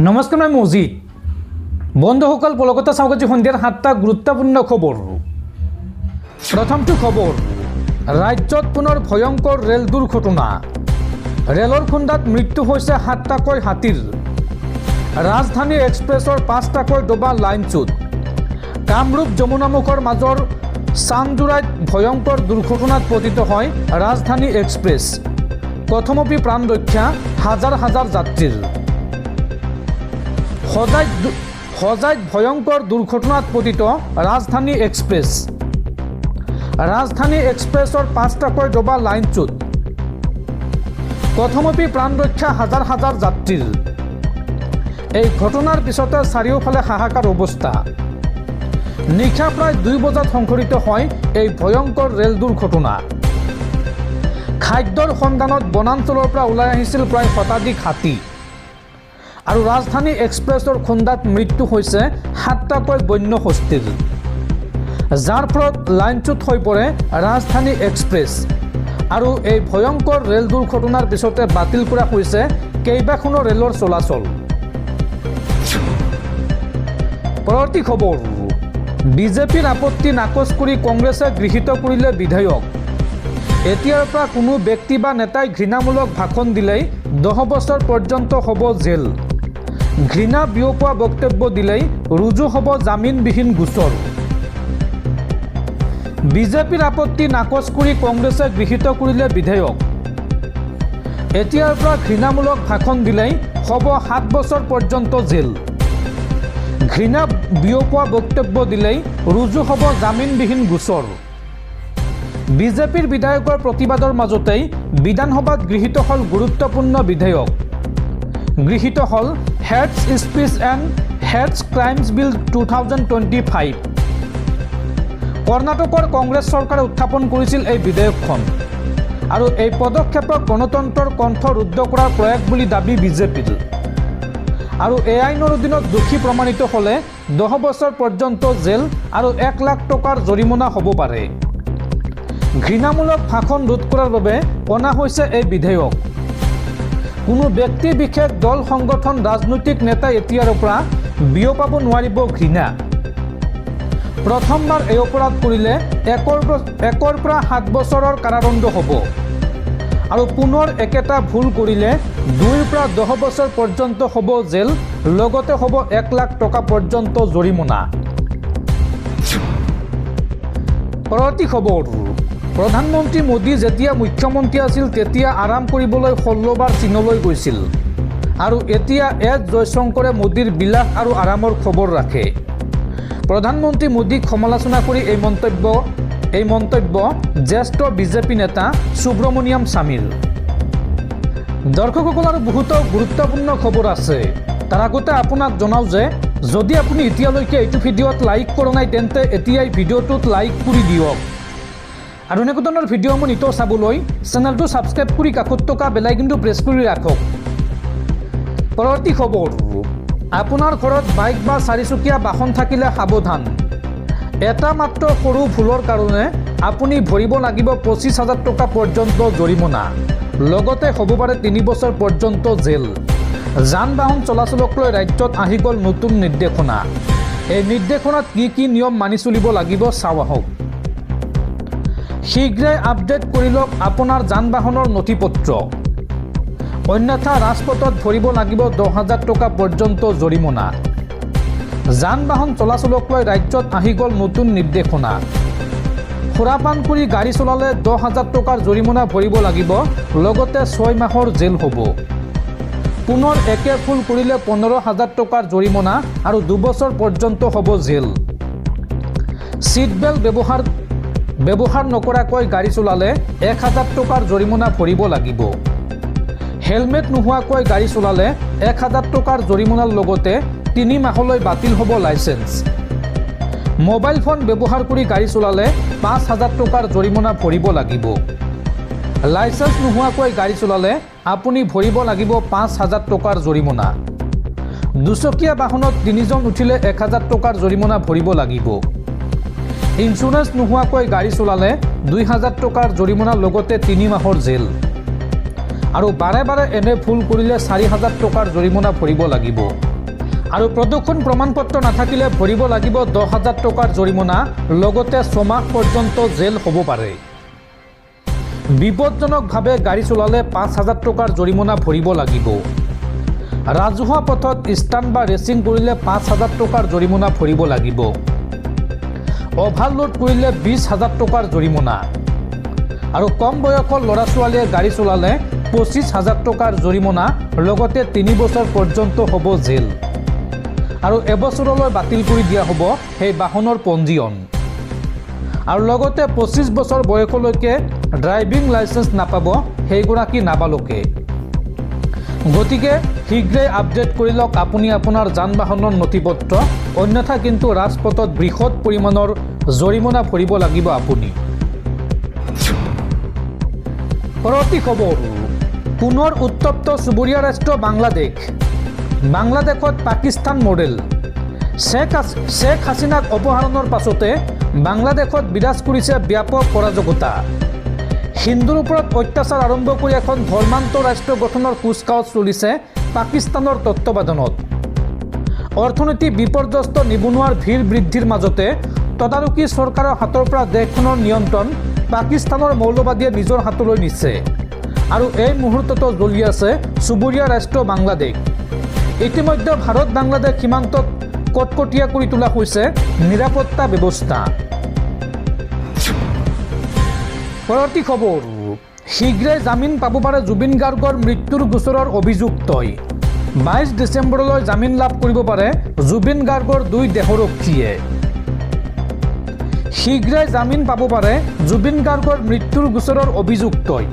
নমস্কাৰ, মই মজিদ। বন্ধুসকল, পলকতা চাওক আজি সন্ধিয়াৰ 7টা গুৰুত্বপূৰ্ণ খবৰ। প্ৰথমটো খবৰ, ৰাজ্যত পুনৰ ভয়ংকৰ ৰেল দুৰ্ঘটনা। ৰেলৰ খুন্দাত মৃত্যু হৈছে 7টাকৈ হাতীৰ। ৰাজধানী এক্সপ্ৰেছৰ 5টাকৈ ডবা লাইনচ্যুত। কামৰূপ যমুনামুখৰ মাজৰ চান্দোৰাইত ভয়ংকৰ দুৰ্ঘটনাত পতিত হয় ৰাজধানী এক্সপ্ৰেছ। প্ৰথমপি প্ৰাণ ৰক্ষা হাজাৰ হাজাৰ যাত্ৰীৰ। সজাইত ভয়ংকৰ দুৰ্ঘটনাত পতিত ৰাজধানী এক্সপ্ৰেছ। ৰাজধানী এক্সপ্ৰেছৰ 5টাকৈ ডবা লাইনচ্যুত। প্ৰথমপি প্ৰাণ ৰক্ষা হাজাৰ হাজাৰ যাত্ৰীৰ। এই ঘটনাৰ পিছতে চাৰিওফালে হাহাকাৰ অৱস্থা। নিশা প্ৰায় 2 বজাত সংঘটিত হয় এই ভয়ংকৰ ৰেল দুৰ্ঘটনা। খাদ্যৰ সন্ধানত বনাঞ্চলৰ পৰা ওলাই আহিছিল প্ৰায় শতাধিক হাতী। আৰু ৰাজধানী এক্সপ্ৰেছৰ খুন্দাত মৃত্যু হৈছে 7টাকৈ বন্য হস্তীৰ, যাৰ ফলত লাইনচ্যুত হৈ পৰে ৰাজধানী এক্সপ্ৰেছ। আৰু এই ভয়ংকৰ ৰেল দুৰ্ঘটনাৰ পিছতে বাতিল কৰা হৈছে কেইবাখনো ৰেলৰ চলাচল। পৰৱৰ্তী খবৰ, বিজেপিৰ আপত্তি নাকচ কৰি কংগ্ৰেছে গৃহীত কৰিলে বিধেয়ক। এতিয়াৰ পৰা কোনো ব্যক্তি বা নেতাই ঘৃণামূলক ভাষণ দিলেই 10 বছৰ পৰ্যন্ত হ'ব জেল। ঘৃণা বিয়পোৱা বক্তব্য দিলেই ৰুজু হ'ব জামিনবিহীন গোচৰ। বিজেপিৰ আপত্তি নাকচ কৰি কংগ্ৰেছে গৃহীত কৰিলে বিধেয়ক। এতিয়াৰ পৰা ঘৃণামূলক ভাষণ দিলেই হ'ব 7 বছৰ পৰ্যন্ত জেল। ঘৃণা বিয়পোৱা বক্তব্য দিলেই ৰুজু হ'ব জামিনবিহীন গোচৰ। বিজেপিৰ বিধায়কৰ প্ৰতিবাদৰ মাজতেই বিধানসভাত গৃহীত হ'ল গুৰুত্বপূৰ্ণ বিধেয়ক। গৃহীত হ'ল hate speech and hate crimes bill 2025। কৰ্ণাটকৰ কংগ্ৰেছ চৰকাৰে উত্থাপন কৰিছিল এই বিধেয়কখন। আৰু এই পদক্ষেপক গণতন্ত্ৰৰ কণ্ঠ ৰুদ্ধ কৰাৰ প্ৰয়াস বুলি দাবী বিজেপিৰ। আৰু এই আইনৰ অধীনত দোষী প্ৰমাণিত হ'লে 10 বছৰ পৰ্যন্ত জেল আৰু 1 লাখ টকাৰ জৰিমনা হ'ব পাৰে। ঘৃণামূলক ভাষণ ৰোধ কৰাৰ বাবে অনা হৈছে এই বিধেয়ক। কোনো ব্যক্তি বিশেষ দল সংগঠন ৰাজনৈতিক নেতাই এতিয়াৰ পৰা বিয়পাব নোৱাৰিব ঘৃণা। প্ৰথমবাৰ এই অপৰাধ কৰিলে 1 পৰা 7 বছৰৰ কাৰাদণ্ড হ'ব। আৰু পুনৰ একেটা ভুল কৰিলে 2 পৰা 10 বছৰ পৰ্যন্ত হ'ব জেল, লগতে হ'ব 1 লাখ টকা পৰ্যন্ত জৰিমনা। পৰৱৰ্তী খবৰ, প্ৰধানমন্ত্ৰী মোদী যেতিয়া মুখ্যমন্ত্ৰী আছিল তেতিয়া আৰাম কৰিবলৈ 16 বাৰ চীনলৈ গৈছিল। আৰু এতিয়া এছ জয়শংকৰে মোদীৰ বিলাস আৰু আৰামৰ খবৰ ৰাখে। প্ৰধানমন্ত্ৰী মোদীক সমালোচনা কৰি এই মন্তব্য জ্যেষ্ঠ বিজেপি নেতা সুব্ৰমণিয়াম স্বামীৰ। দৰ্শকসকল, আৰু বহুতো গুৰুত্বপূৰ্ণ খবৰ আছে। তাৰ আগতে আপোনাক জনাওঁ যে যদি আপুনি এতিয়ালৈকে এইটো ভিডিঅ'ত লাইক কৰা নাই তেন্তে এতিয়াই ভিডিঅ'টোত লাইক কৰি দিয়ক। আৰু এনেকুৱা ধৰণৰ ভিডিঅ'সমূহ নিতৌ চাবলৈ চেনেলটো ছাবস্ক্ৰাইব কৰি কাষত থকা বেল আইকনটো প্ৰেছ কৰি ৰাখক। পৰৱৰ্তী খবৰ, আপোনাৰ ঘৰত বাইক বা 4চকীয়া বাহন থাকিলে সাৱধান। এটা মাত্ৰ সৰু ভুলৰ কাৰণে আপুনি ভৰিব লাগিব 25,000 টকা পৰ্যন্ত জৰিমনা, লগতে হ'ব পাৰে 3 বছৰ পৰ্যন্ত জেল। যান বাহন চলাচলক লৈ ৰাজ্যত আহি গ'ল নতুন নিৰ্দেশনা। এই নিৰ্দেশনাত কি নিয়ম মানি চলিব লাগিব চাওঁ আহক। শীঘ্ৰেই আপডেট কৰি লওক আপোনাৰ যান বাহনৰ নথি পত্ৰ, অন্যথা ৰাজপথত ভৰিব লাগিব 10,000 টকা পৰ্যন্ত জৰিমনা। যান বাহন চলাচলক লৈ ৰাজ্যত আহি গ'ল নতুন নিৰ্দেশনা। সুৰাপান কৰি গাড়ী চলালে 10,000 টকাৰ জৰিমনা ভৰিব লাগিব, লগতে 6 মাহৰ জেল হ'ব। পুনৰ একে ভুল কৰিলে 15,000 টকাৰ জৰিমনা আৰু 2 বছৰ পৰ্যন্ত হ'ব জেল। ছিট বেল্ট ব্যৱহাৰ নকৰাকৈ গাড়ী চলালে 1,000 টকাৰ জৰিমনা ভৰিব লাগিব। হেলমেট নোহোৱাকৈ গাড়ী চলালে 1,000 টকাৰ জৰিমনাৰ লগতে 3 মাহলৈ বাতিল হ'ব লাইচেন্স। মোবাইল ফোন ব্যৱহাৰ কৰি গাড়ী চলালে 5,000 টকাৰ জৰিমনা ভৰিব লাগিব। লাইচেন্স নোহোৱাকৈ গাড়ী চলালে আপুনি ভৰিব লাগিব 5,000 টকাৰ জৰিমনা। 2চকীয়া বাহনত 3জন উঠিলে 1,000 টকাৰ জৰিমনা ভৰিব লাগিব। ইঞ্চুৰেঞ্চ নোহোৱাকৈ গাড়ী চলালে 2,000 টকাৰ জৰিমনাৰ লগতে 3 মাহৰ জেল। আৰু বাৰে বাৰে এনে ভুল কৰিলে 4,000 টকাৰ জৰিমনা ভৰিব লাগিব। আৰু প্ৰদূষণ প্ৰমাণপত্ৰ নাথাকিলে ভৰিব লাগিব 10,000 টকাৰ জৰিমনা, লগতে 6 মাহ পৰ্যন্ত জেল হ'ব পাৰে। বিপদজনকভাৱে গাড়ী চলালে 5,000 টকাৰ জৰিমনা ভৰিব লাগিব। ৰাজহুৱা পথত ষ্টাণ্ট বা ৰেচিং কৰিলে 5,000 টকাৰ জৰিমনা ভৰিব লাগিব। অভাৰলোড কৰিলে 20,000 টকাৰ জৰিমনা। আৰু কম বয়সৰ ল'ৰা ছোৱালীয়ে গাড়ী চলালে 25,000 টকাৰ জৰিমনা, লগতে 3 বছৰ পৰ্যন্ত হ'ব জেল। আৰু এবছৰলৈ বাতিল কৰি দিয়া হ'ব সেই বাহনৰ পঞ্জীয়ন। আৰু লগতে 25 বছৰ বয়সলৈকে ড্ৰাইভিং লাইচেন্স নাপাব সেইগৰাকী নাবালকে। গতিকে শীঘ্ৰেই আপডেট কৰি লওক আপুনি আপোনাৰ যান বাহনৰ নথিপত্ৰ, অন্যথা কিন্তু ৰাজপথত বৃহৎ পৰিমাণৰ জৰিমনা ভৰিব লাগিব আপুনি। পৰৱৰ্তী খবৰ, পুনৰ উত্তপ্ত চুবুৰীয়া ৰাষ্ট্ৰ বাংলাদেশ। বাংলাদেশত পাকিস্তান মডেল। শ্বেখ হাছিনাক অপসাৰণৰ পাছতে বাংলাদেশত বিৰাজ কৰিছে ব্যাপক অৰাজকতা। হিন্দুৰ ওপৰত অত্যাচাৰ আৰম্ভ কৰি এখন ধৰ্মান্তৰ ৰাষ্ট্ৰ গঠনৰ কুচকাৱাজ চলিছে পাকিস্তানৰ তত্ত্বাৱধানত। অৰ্থনীতি বিপৰ্যস্ত, নিবনুৱাৰ ভিৰ বৃদ্ধিৰ মাজতে তদাৰকী চৰকাৰৰ হাতৰ পৰা দেশখনৰ নিয়ন্ত্ৰণ পাকিস্তানৰ মৌলবাদীয়ে নিজৰ হাতলৈ নিছে। আৰু এই মুহূৰ্ততো জ্বলি আছে চুবুৰীয়া ৰাষ্ট্ৰ বাংলাদেশ। ইতিমধ্যে ভাৰত বাংলাদেশ সীমান্তত কটকটীয়া কৰি তোলা হৈছে নিৰাপত্তা ব্যৱস্থা। পৰৱৰ্তী খবৰ, শীঘ্ৰেই জামিন পাব পাৰে জুবিন গাৰ্গৰ মৃত্যুৰ গোচৰৰ অভিযুক্তই। 22 ডিচেম্বৰলৈ জামিন লাভ কৰিব পাৰে জুবিন গাৰ্গৰ 2 দেহৰক্ষীয়ে। শীঘ্ৰেই জামিন পাব পাৰে জুবিন গাৰ্গৰ মৃত্যুৰ গোচৰৰ অভিযুক্তই।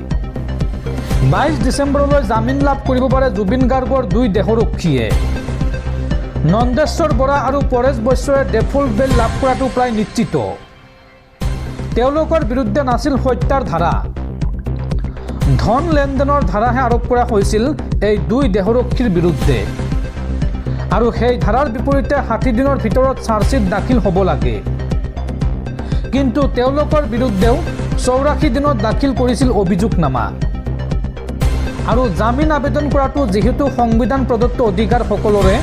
22 ডিচেম্বৰলৈ জামিন লাভ কৰিব পাৰে জুবিন গাৰ্গৰ 2 দেহৰক্ষীয়ে। নন্দেশ্বৰ বৰা আৰু পৰেশ বৈশ্যই ডেফল্ট বেইল লাভ কৰাটো প্ৰায় নিশ্চিত। তেওঁলোকৰ বিৰুদ্ধে নাছিল হত্যাৰ ধাৰা, ধন লেনদেনৰ ধাৰাহে আৰোপ কৰা হৈছিল এই 2 দেহৰক্ষীৰ বিৰুদ্ধে। আৰু সেই ধাৰাৰ বিপৰীতে 60 দিনৰ ভিতৰত চাৰ্জশ্বিট দাখিল হ'ব লাগে। কিন্তু তেওঁলোকৰ বিৰুদ্ধেও 84 দিনত দাখিল কৰিছিল অভিযোগনামা। আৰু জামিন আবেদন কৰাটো যিহেতু সংবিধান প্ৰদত্ত অধিকাৰ সকলোৰে,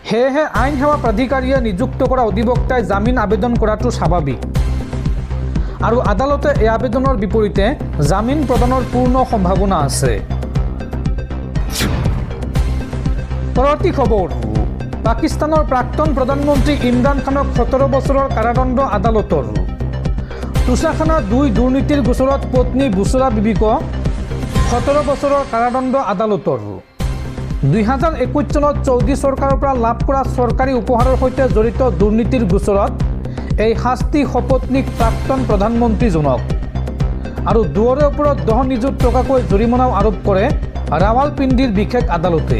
সেয়েহে আইন সেৱা প্ৰাধিকাৰীয়ে নিযুক্ত কৰা অধিবক্তাই জামিন আবেদন কৰাটো স্বাভাৱিক। আৰু আদালতে এই আবেদনৰ বিপৰীতে জামিন প্ৰদানৰ পূৰ্ণ সম্ভাৱনা আছে। পৰৱৰ্তী খবৰ, পাকিস্তানৰ প্ৰাক্তন প্ৰধানমন্ত্ৰী ইমৰান খানক 17 বছৰৰ কাৰাদণ্ড আদালতৰ। তোষাখানা 2 দুৰ্নীতিৰ গোচৰত পত্নী বুছৰা বিবিক 17 বছৰৰ কাৰাদণ্ড আদালতৰ। 2021 চনত চৌদি চৰকাৰৰ পৰা লাভ কৰা চৰকাৰী উপহাৰৰ সৈতে জড়িত দুৰ্নীতিৰ গোচৰত এই শাস্তি সপত্নীক প্ৰাক্তন প্ৰধানমন্ত্ৰীজনক। আৰু দুয়োৰে ওপৰত 10 নিযুত টকাকৈ জৰিমনাও আৰোপ কৰে ৰাৱালপিণ্ডিৰ বিশেষ আদালতে।